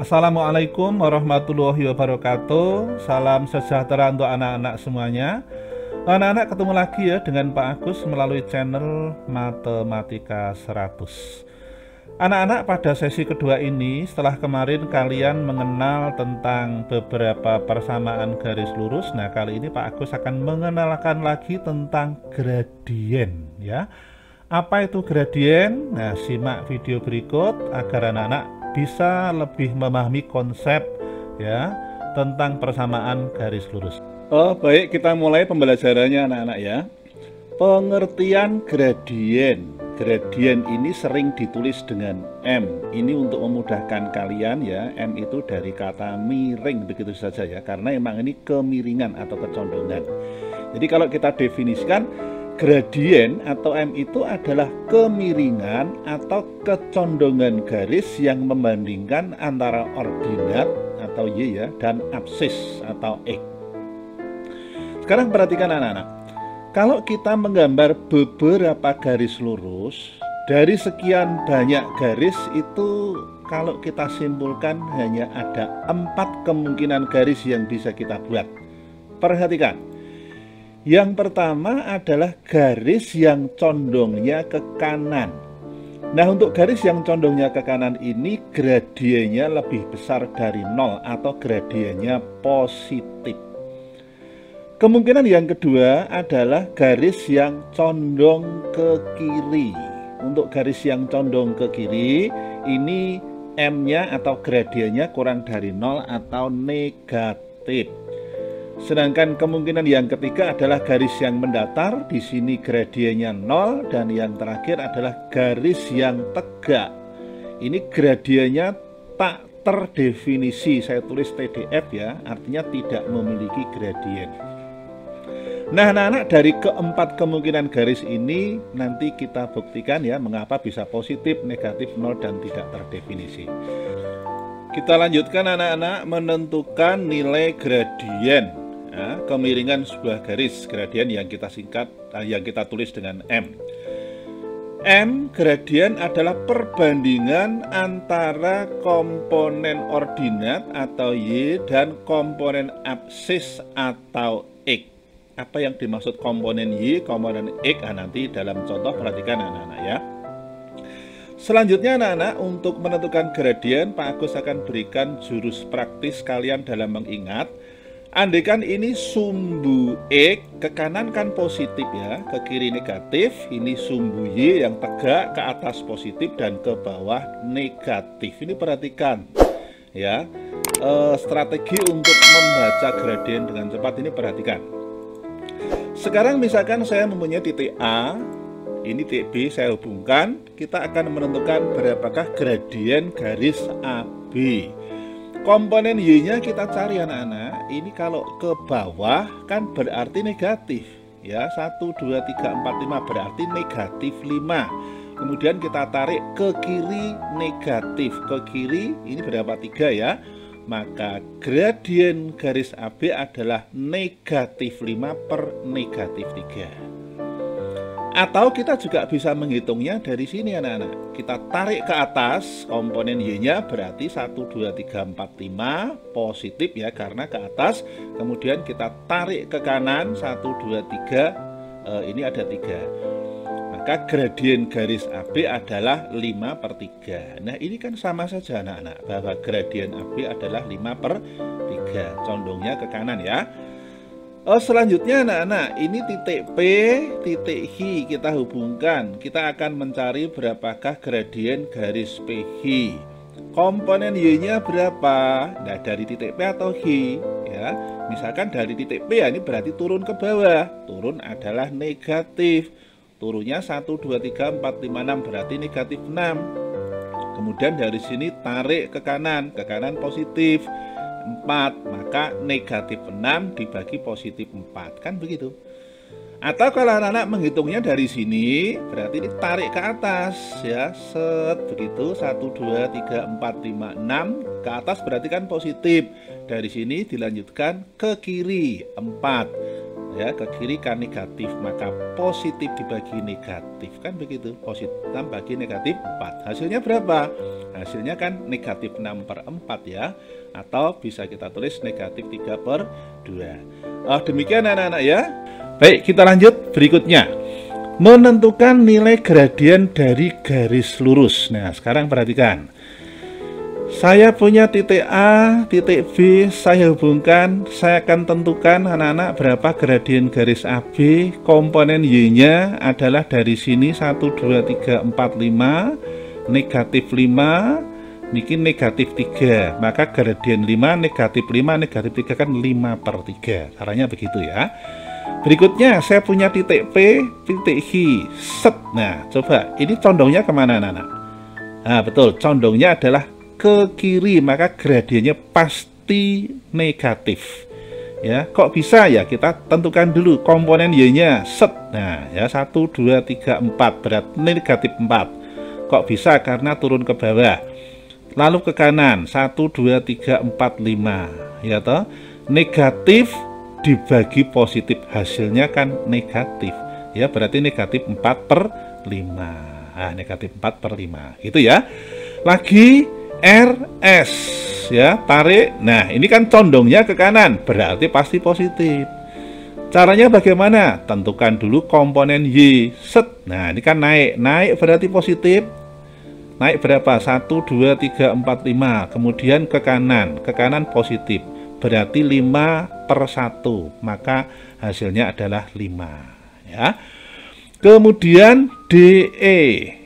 Assalamualaikum warahmatullahi wabarakatuh. Salam sejahtera untuk anak-anak semuanya. Anak-anak, ketemu lagi ya dengan Pak Agus melalui channel Matematika 100. Anak-anak, pada sesi kedua ini, setelah kemarin kalian mengenal tentang beberapa persamaan garis lurus, nah kali ini Pak Agus akan mengenalkan lagi tentang gradien ya. Apa itu gradien? Nah, simak video berikut agar anak-anak bisa lebih memahami konsep ya tentang persamaan garis lurus. Baik, kita mulai pembelajarannya anak-anak ya. Pengertian gradien. Gradien ini sering ditulis dengan M. Ini untuk memudahkan kalian ya. M itu dari kata miring begitu saja ya, karena emang ini kemiringan atau kecondongan. Jadi kalau kita definisikan, gradien atau M itu adalah kemiringan atau kecondongan garis yang membandingkan antara ordinat atau Y ya dan absis atau X. Sekarang perhatikan anak-anak. Kalau kita menggambar beberapa garis lurus, dari sekian banyak garis itu kalau kita simpulkan hanya ada 4 kemungkinan garis yang bisa kita buat. Perhatikan. Yang pertama adalah garis yang condongnya ke kanan. Nah, untuk garis yang condongnya ke kanan ini gradiennya lebih besar dari 0 atau gradiennya positif. Kemungkinan yang kedua adalah garis yang condong ke kiri. Untuk garis yang condong ke kiri, ini M-nya atau gradiennya kurang dari 0 atau negatif. Sedangkan kemungkinan yang ketiga adalah garis yang mendatar, di sini gradiennya 0, dan yang terakhir adalah garis yang tegak. Ini gradiennya tak terdefinisi, saya tulis TDF ya, artinya tidak memiliki gradien. Nah anak-anak, dari keempat kemungkinan garis ini nanti kita buktikan ya mengapa bisa positif, negatif, 0, dan tidak terdefinisi. Kita lanjutkan anak-anak menentukan nilai gradien. Nah, kemiringan sebuah garis gradien yang kita singkat, yang kita tulis dengan M. M gradien adalah perbandingan antara komponen ordinat atau Y dan komponen absis atau X. Apa yang dimaksud komponen Y, komponen X? Nanti dalam contoh perhatikan anak-anak ya. Selanjutnya anak-anak, untuk menentukan gradien, Pak Agus akan berikan jurus praktis kalian dalam mengingat. Andaikan ini sumbu X, ke kanan kan positif ya, ke kiri negatif. Ini sumbu Y yang tegak, ke atas positif dan ke bawah negatif. Ini perhatikan ya, strategi untuk membaca gradien dengan cepat ini perhatikan. Sekarang misalkan saya mempunyai titik A, ini titik B, saya hubungkan, kita akan menentukan berapakah gradien garis AB. Komponen Y-nya kita cari anak-anak. Ini kalau ke bawah kan berarti negatif ya, 1, 2, 3, 4, 5 berarti negatif 5. Kemudian kita tarik ke kiri negatif, ke kiri ini berapa? 3 ya. Maka gradien garis AB adalah negatif 5 per negatif 3. Atau kita juga bisa menghitungnya dari sini anak-anak. Kita tarik ke atas komponen Y-nya berarti 1, 2, 3, 4, 5 positif ya karena ke atas. Kemudian kita tarik ke kanan 1, 2, 3, ini ada 3. Maka gradien garis AB adalah 5 per 3. Nah ini kan sama saja anak-anak, bahwa gradien AB adalah 5 per 3, condongnya ke kanan ya. Selanjutnya anak-anak, ini titik P, titik H kita hubungkan. Kita akan mencari berapakah gradien garis PH. Komponen Y-nya berapa? Nah dari titik P atau H ya. Misalkan dari titik P ya, ini berarti turun ke bawah. Turun adalah negatif. Turunnya 1, 2, 3, 4, 5, 6 berarti negatif 6. Kemudian dari sini tarik ke kanan positif 4, maka negatif 6 dibagi positif 4, kan begitu. Atau kalau anak-anak menghitungnya dari sini, berarti ini tarik ke atas ya, set begitu, 1, 2, 3, 4, 5, 6 ke atas berarti kan positif. Dari sini dilanjutkan ke kiri 4, ya, ke kiri kan negatif, maka positif dibagi negatif, kan begitu, positif bagi negatif 4, hasilnya berapa? Hasilnya kan negatif 6/4 ya, atau bisa kita tulis negatif 3/2. Demikian anak-anak ya. Baik, kita lanjut berikutnya. Menentukan nilai gradien dari garis lurus. Nah, sekarang perhatikan. Saya punya titik A, titik B, saya hubungkan, saya akan tentukan anak-anak berapa gradien garis AB, komponen Y-nya adalah dari sini 1, 2, 3, 4, 5, negatif 5, bikin negatif 3, maka gradien 5, negatif 5, negatif 3 kan 5/3, caranya begitu ya. Berikutnya saya punya titik P, titik H, set. Nah, coba, ini condongnya kemana anak-anak? Nah, betul, condongnya adalah ke kiri, maka gradiennya pasti negatif ya. Kok bisa ya? Kita tentukan dulu komponen Y-nya, set. Nah ya, 1, 2, 3, 4 berarti negatif 4. Kok bisa? Karena turun ke bawah. Lalu ke kanan, 1, 2, 3, 4, 5 ya toh, negatif dibagi positif, hasilnya kan negatif ya, berarti negatif 4/5. Nah, negatif 4/5 gitu ya. Lagi RS ya, tarik. Nah, ini kan condongnya ke kanan, berarti pasti positif. Caranya bagaimana? Tentukan dulu komponen Y, set. Nah, ini kan naik, naik berarti positif. Naik berapa? 1, 2, 3, 4, 5. Kemudian ke kanan positif, berarti 5/1, maka hasilnya adalah 5 ya. Kemudian DE,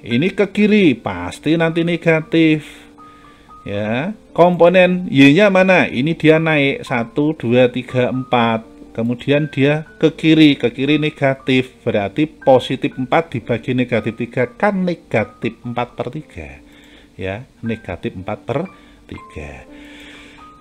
ini ke kiri, pasti nanti negatif ya. Komponen Y-nya mana? Ini dia naik 1, 2, 3, 4. Kemudian dia ke kiri negatif, berarti positif 4 dibagi negatif 3 kan negatif 4/3 ya, negatif 4/3.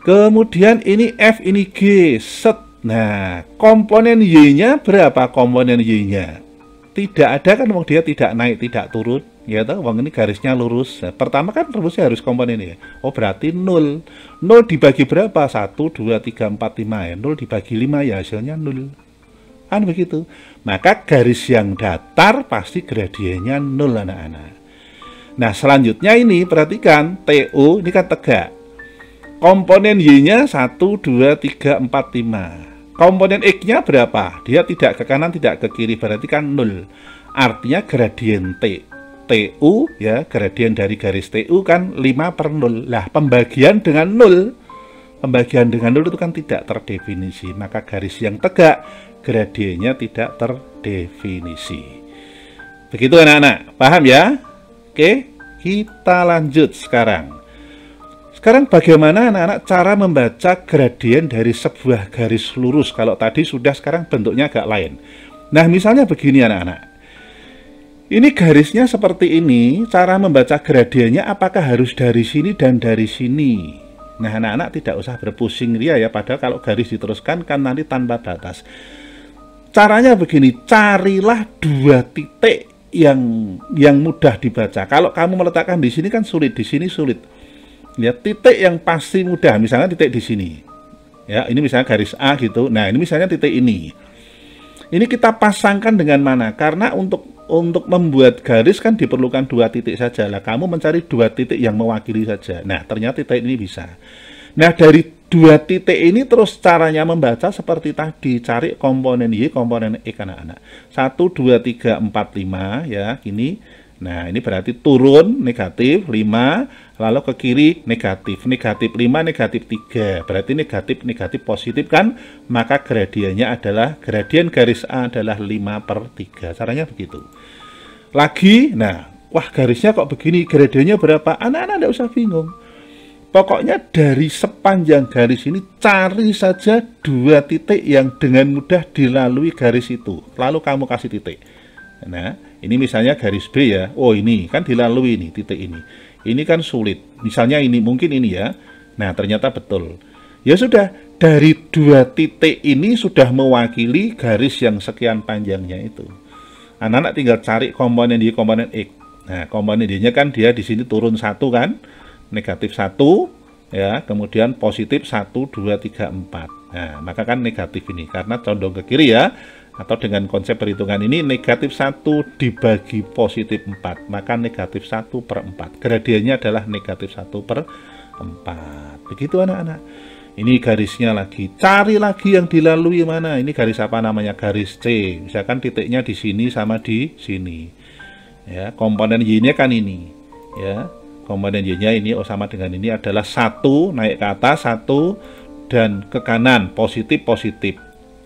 Kemudian ini F, ini G, set. Nah, komponen Y-nya berapa? Komponen Y-nya tidak ada kan, dia tidak naik tidak turun ya toh, ini garisnya lurus. Nah, pertama kan rumusnya harus komponen ini. Oh, berarti 0. 0 dibagi berapa? 1, 2, 3, 4, 5 ya. 0 dibagi 5 ya, hasilnya 0. Kan begitu. Maka garis yang datar pasti gradiennya 0 anak-anak. Nah, selanjutnya ini perhatikan, TO ini kan tegak. Komponen Y-nya 1, 2, 3, 4, 5. Komponen X-nya berapa? Dia tidak ke kanan, tidak ke kiri, berarti kan 0. Artinya gradien TU ya, gradien dari garis TU kan 5/0. Lah, pembagian dengan 0. Pembagian dengan 0 itu kan tidak terdefinisi, maka garis yang tegak gradiennya tidak terdefinisi. Begitu anak-anak, paham ya? Oke, kita lanjut sekarang. Sekarang bagaimana anak-anak cara membaca gradien dari sebuah garis lurus? Kalau tadi sudah, sekarang bentuknya agak lain. Nah, misalnya begini anak-anak. Ini garisnya seperti ini, cara membaca gradiennya apakah harus dari sini dan dari sini? Nah, anak-anak tidak usah berpusing ya, padahal kalau garis diteruskan kan nanti tanpa batas. Caranya begini, carilah 2 titik yang mudah dibaca. Kalau kamu meletakkan di sini kan sulit, di sini sulit. Ya, titik yang pasti mudah, misalnya titik di sini. Ya, ini misalnya garis A gitu. Nah, ini misalnya titik ini. Ini kita pasangkan dengan mana? Karena untuk membuat garis kan diperlukan 2 titik saja. Lah, kamu mencari 2 titik yang mewakili saja. Nah, ternyata titik ini bisa. Nah, dari 2 titik ini terus caranya membaca seperti tadi, cari komponen Y, komponen X anak-anak. 1, 2, 3, 4, 5 ya, gini. Nah, ini berarti turun negatif 5, lalu ke kiri negatif 5, negatif 3. Berarti negatif positif kan? Maka gradiennya adalah, gradien garis A adalah 5/3. Caranya begitu. Lagi, nah, wah garisnya kok begini, gradiennya berapa? Anak-anak tidak usah bingung. Pokoknya dari sepanjang garis ini cari saja 2 titik yang dengan mudah dilalui garis itu. Lalu kamu kasih titik. Nah, ini misalnya garis B ya. Oh, ini kan dilalui ini titik ini. Ini kan sulit. Misalnya ini, mungkin ini ya. Nah, ternyata betul. Ya sudah, dari 2 titik ini sudah mewakili garis yang sekian panjangnya itu. Anak-anak tinggal cari komponen Y, komponen X. Nah, komponen Y-nya kan dia di sini turun 1 kan? Negatif 1 ya, kemudian positif 1, 2, 3, 4. Nah, maka kan negatif ini karena condong ke kiri ya. Atau dengan konsep perhitungan ini negatif 1 dibagi positif 4, maka negatif 1/4. Gradiennya adalah negatif 1/4. Begitu anak-anak. Ini garisnya lagi. Cari lagi yang dilalui mana. Ini garis apa namanya? Garis C. Misalkan titiknya di sini sama di sini. Ya, komponen Y-nya kan ini. Ya, komponen Y-nya ini sama dengan ini adalah 1 naik ke atas, 1 dan ke kanan positif.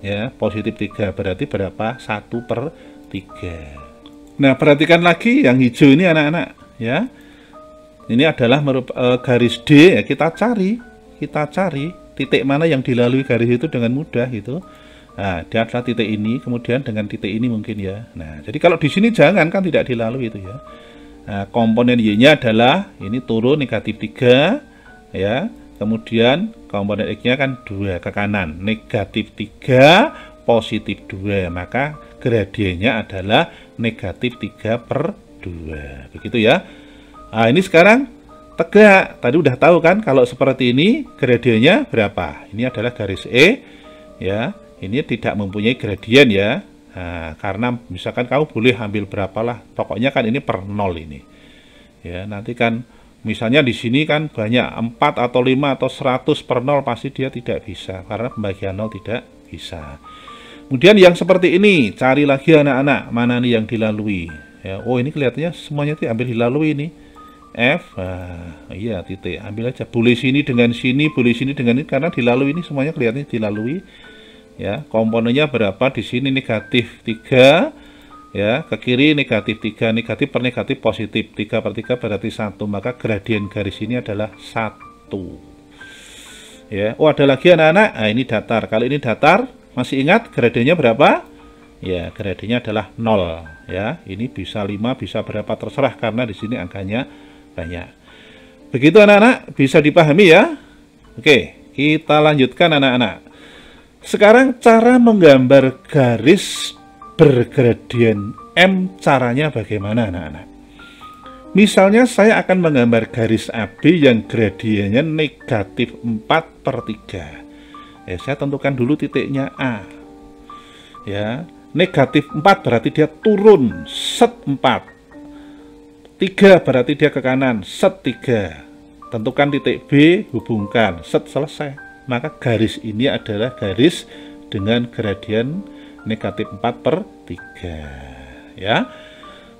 Ya, positif 3 berarti berapa? 1/3. Nah, perhatikan lagi yang hijau ini anak-anak ya. Ini adalah garis D ya, kita cari titik mana yang dilalui garis itu dengan mudah gitu. Nah, dia adalah titik ini, kemudian dengan titik ini mungkin ya. Nah, jadi kalau di sini jangan, kan tidak dilalui itu ya. Nah, komponen Y-nya adalah ini turun negatif 3 ya. Kemudian komponen X-nya kan 2 ke kanan, negatif 3 positif 2, maka gradiennya adalah negatif 3/2. Begitu ya. Nah, ini sekarang tegak. Tadi udah tahu kan kalau seperti ini gradiennya berapa? Ini adalah garis E ya. Ini tidak mempunyai gradien ya. Nah, karena misalkan kamu boleh ambil berapalah, pokoknya kan ini per 0 ini. Ya, nanti kan misalnya di sini kan banyak 4 atau 5 atau 100/0, pasti dia tidak bisa karena pembagian 0 tidak bisa. Kemudian yang seperti ini, cari lagi anak-anak, mana nih yang dilalui. Ya, oh ini kelihatannya semuanya ambil dilalui ini. F, iya titik, ambil aja. Boleh sini dengan sini, boleh sini dengan ini karena dilalui ini semuanya kelihatannya dilalui. Ya, komponennya berapa di sini negatif 3. Ya, ke kiri negatif 3, negatif per negatif positif, 3/3 berarti 1, maka gradien garis ini adalah 1 ya. Oh ada lagi anak-anak, nah ini datar. Kalau ini datar, masih ingat gradiennya berapa? Ya, gradiennya adalah 0 ya. Ini bisa 5, bisa berapa terserah karena di sini angkanya banyak. Begitu anak-anak, bisa dipahami ya. Oke, kita lanjutkan anak-anak. Sekarang cara menggambar garis bergradien M, caranya bagaimana anak-anak? Misalnya saya akan menggambar garis AB yang gradiennya negatif 4/3. Ya, saya tentukan dulu titiknya A. Ya, negatif 4 berarti dia turun set 4. 3 berarti dia ke kanan set 3. Tentukan titik B, hubungkan set, selesai. Maka garis ini adalah garis dengan gradien negatif 4/3 ya.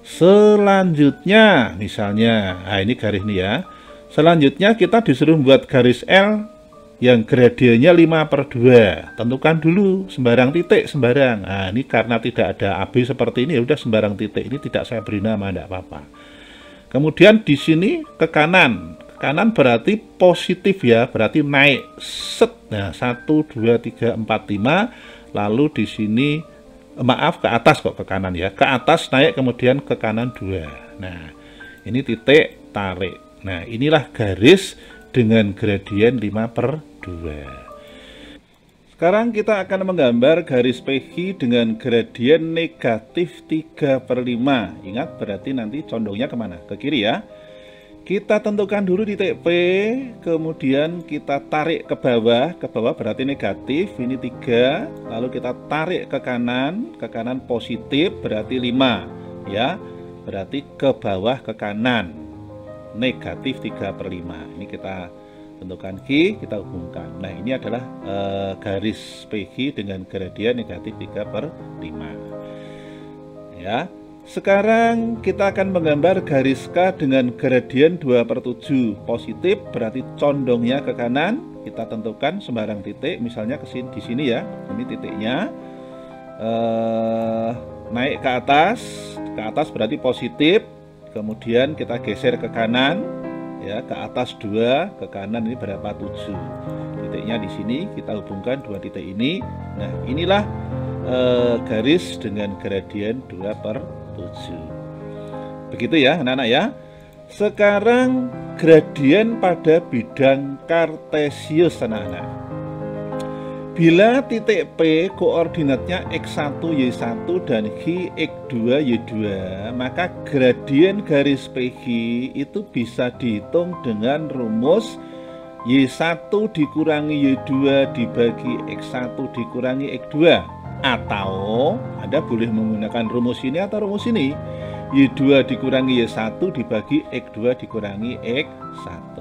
Selanjutnya misalnya, nah ini garis ini ya. Selanjutnya kita disuruh membuat garis L yang gradiennya 5/2. Tentukan dulu sembarang titik, sembarang. Nah ini karena tidak ada AB seperti ini, ya udah sembarang titik. Ini tidak saya beri nama, tidak apa-apa. Kemudian di sini ke kanan. Kanan berarti positif ya, berarti naik set. Nah 1 2 3 4 5. Lalu di sini maaf ke atas kok, ke kanan ya, ke atas naik kemudian ke kanan 2. Nah ini titik tarik. Nah inilah garis dengan gradien 5/2. Sekarang kita akan menggambar garis PQ dengan gradien negatif 3/5. Ingat berarti nanti condongnya kemana? Ke kiri ya. Kita tentukan dulu titik P, kemudian kita tarik ke bawah berarti negatif, ini 3, lalu kita tarik ke kanan positif berarti 5 ya, berarti ke bawah ke kanan negatif 3/5. Ini kita tentukan Q, kita hubungkan. Nah ini adalah garis PQ dengan gradien negatif 3/5 ya. Sekarang kita akan menggambar garis K dengan gradien 2/7 positif, berarti condongnya ke kanan. Kita tentukan sembarang titik, misalnya ke sini, di sini ya. Ini titiknya. Naik ke atas berarti positif. Kemudian kita geser ke kanan, ya, ke atas 2, ke kanan ini berapa? 7. Titiknya di sini, kita hubungkan dua titik ini. Nah, inilah garis dengan gradien 2/7. Begitu ya anak-anak ya. Sekarang gradien pada bidang kartesius anak-anak. Bila titik P koordinatnya X1 Y1 dan Q X2 Y2, maka gradien garis PQ itu bisa dihitung dengan rumus Y1 dikurangi Y2 dibagi X1 dikurangi X2. Atau Anda boleh menggunakan rumus ini atau rumus ini. Y2 dikurangi Y1 dibagi X2 dikurangi X1.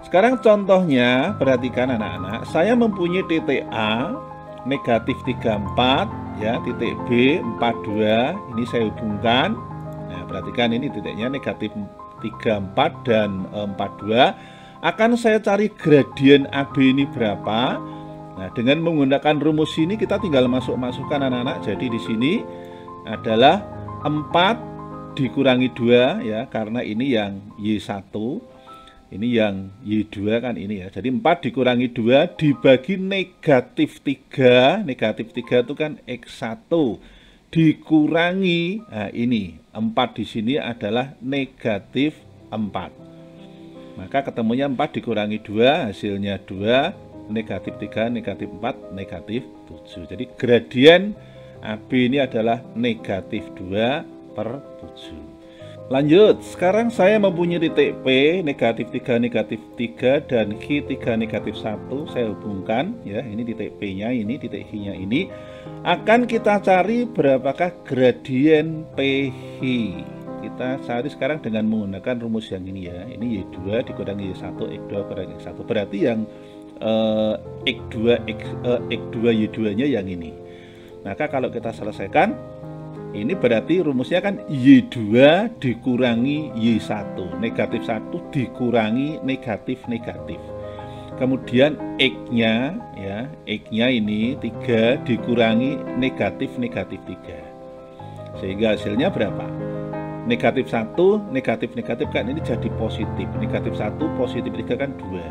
Sekarang contohnya, perhatikan anak-anak, saya mempunyai titik A negatif 34, ya, titik B 42, ini saya hubungkan. Nah, perhatikan ini titiknya negatif 34 dan 42. Akan saya cari gradien AB ini berapa. Nah, dengan menggunakan rumus ini kita tinggal masukkan anak-anak. Jadi di sini adalah 4 dikurangi 2, ya, karena ini yang Y1, ini yang Y2 kan ini, ya. Jadi 4 dikurangi 2 dibagi negatif 3. Negatif 3 itu kan X1 dikurangi, nah ini 4 di sini adalah negatif 4. Maka ketemunya 4 dikurangi 2 hasilnya 2, negatif 3, negatif 4, negatif 7. Jadi gradien AB ini adalah negatif 2/7. Lanjut, sekarang saya mempunyai titik P negatif 3, negatif 3 dan Q3 negatif 1. Saya hubungkan, ya, ini titik P nya, ini titik Q nya ini. Akan kita cari berapakah gradien PH. Kita cari sekarang dengan menggunakan rumus yang ini, ya. Ini Y2 dikurangi Y1, X2 kurangi X1. Berarti yang X2 Y2 nya yang ini. Maka kalau kita selesaikan, ini berarti rumusnya kan Y2 dikurangi Y1, negatif 1 dikurangi negatif. Kemudian X-nya, ya, X-nya ini 3 dikurangi negatif 3. Sehingga hasilnya berapa? Negatif 1, negatif kan ini jadi positif. Negatif 1, positif 3 kan 2.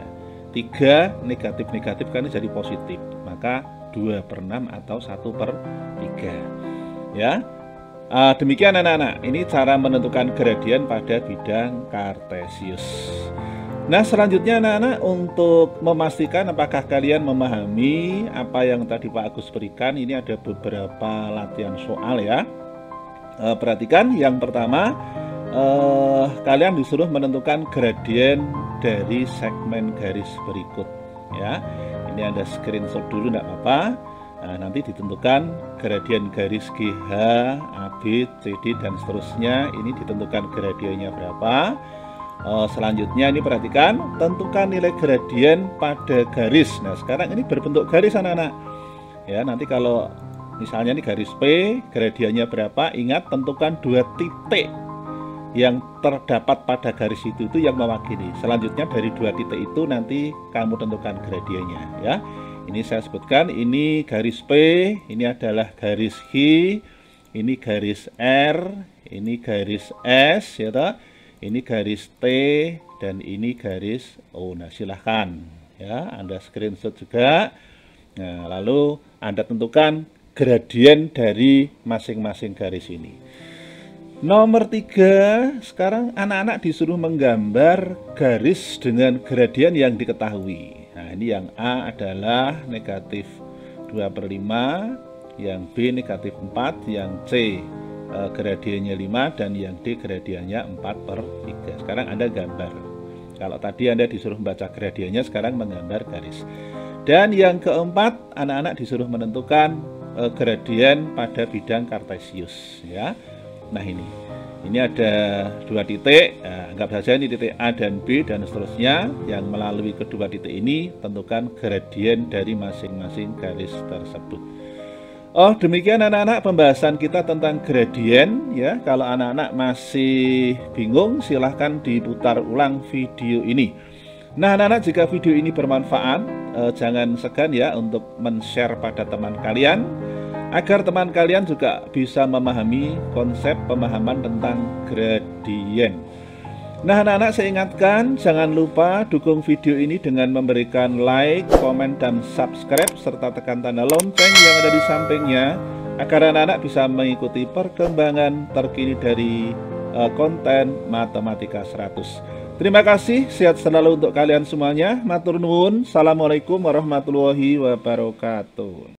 3 negatif kan ini jadi positif. Maka 2/6 atau 1/3. Ya. Demikian anak-anak, ini cara menentukan gradien pada bidang kartesius. Nah, selanjutnya anak-anak, untuk memastikan apakah kalian memahami apa yang tadi Pak Agus berikan, ini ada beberapa latihan soal, ya. Perhatikan, yang pertama, kalian disuruh menentukan gradien dari segmen garis berikut, ya. Ini Anda screenshot dulu, tidak apa-apa. Nah, nanti ditentukan gradien garis GH, AB, CD, dan seterusnya. Ini ditentukan gradiennya berapa. Selanjutnya ini perhatikan, tentukan nilai gradien pada garis. Nah, sekarang ini berbentuk garis anak-anak. Ya, nanti kalau misalnya ini garis P, gradiennya berapa? Ingat, tentukan 2 titik yang terdapat pada garis itu yang mewakili. Selanjutnya dari 2 titik itu nanti kamu tentukan gradiennya, ya. Ini saya sebutkan, ini garis P, ini adalah garis Q, ini garis R, ini garis S, ya toh? Ini garis T, dan ini garis O. Nah, silahkan, ya, Anda screenshot juga. Nah, lalu Anda tentukan gradien dari masing-masing garis ini. Nomor 3, sekarang anak-anak disuruh menggambar garis dengan gradien yang diketahui. Nah, ini yang A adalah negatif 2/5, yang B negatif 4, yang C gradiennya 5, dan yang D gradiennya 4/3. Sekarang Anda gambar. Kalau tadi Anda disuruh membaca gradiennya, sekarang menggambar garis. Dan yang keempat, anak-anak disuruh menentukan gradien pada bidang kartesius, ya. Nah, ini ada 2 titik. Nah, anggap saja ini titik A dan B dan seterusnya. Yang melalui kedua titik ini tentukan gradien dari masing-masing garis tersebut. Oh, demikian anak-anak pembahasan kita tentang gradien, ya. Kalau anak-anak masih bingung, silahkan diputar ulang video ini. Nah, anak-anak, jika video ini bermanfaat, jangan segan, ya, untuk men-share pada teman kalian, agar teman kalian juga bisa memahami konsep pemahaman tentang gradien. Nah, anak-anak, saya ingatkan, jangan lupa dukung video ini dengan memberikan like, komen, dan subscribe, serta tekan tanda lonceng yang ada di sampingnya, agar anak-anak bisa mengikuti perkembangan terkini dari konten Matematika 100. Terima kasih, sehat selalu untuk kalian semuanya. Matur nuwun. Assalamualaikum warahmatullahi wabarakatuh.